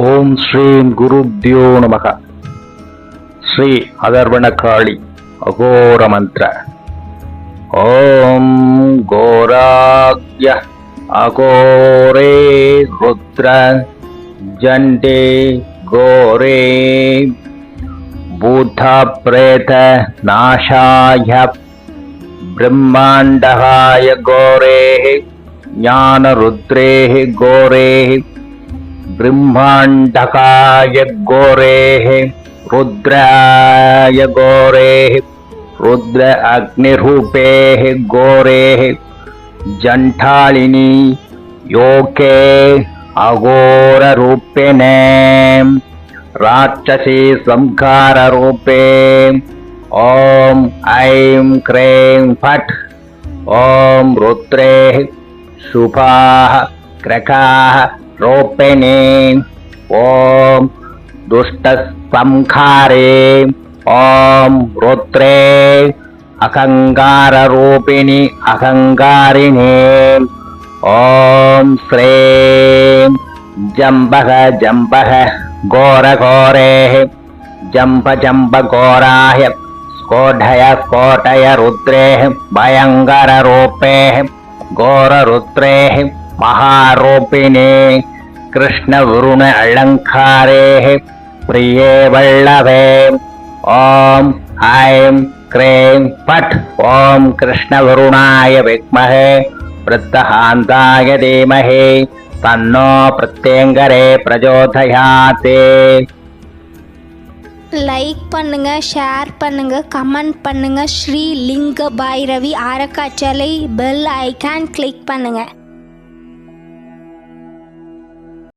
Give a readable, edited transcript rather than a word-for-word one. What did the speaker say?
ஓம் ஸ்ரீம் குருப்தியோ நமக. ஸ்ரீ அதர்வணகாளி அகோர மந்திர. ஓம் கோராக்ய அகோரே ருத்ர ஜண்டே கோரே பூத பிரேத நாசாய பிரம்மாண்டகாய கோரே ஞான ருத்ரே கோரே ब्रह्मांडकाय गोरेः रुद्राय गोरेः रुद्र अग्निरूपेः गोरेः जंठालिनी योके अघोर रूपिणे राक्षसी संकार रूपे ओम ऐं क्रें फट् ओम रुद्रे शुभाः क्रकाः रूपिणे ओम दुष्ट संखारे ओम रुद्रे अहंकार रूपिणी अहंकारिणे ओम श्रीं जंबः जंबः घोर घोरे जंब जंब घोराय स्कोढय स्कोटय रुद्रे भयंकर रूपे घोर रुद्रे महारूपिणे कृष्ण वरुण अलंकारे प्रिये वल्लभे ओम ऐं क्रें फट् ओम कृष्ण वरुणाय विद्महे वृद्धहान्ताय धीमहि तन्नो प्रत्यंगरे प्रचोदयात्. லைக் பண்ணுங்க, ஷேர் பண்ணுங்க, கமெண்ட் பண்ணுங்க. ஸ்ரீ லிங்க பைரவி அறக்கட்டளை பெல் ஐகான் கிளிக் பண்ணுங்க.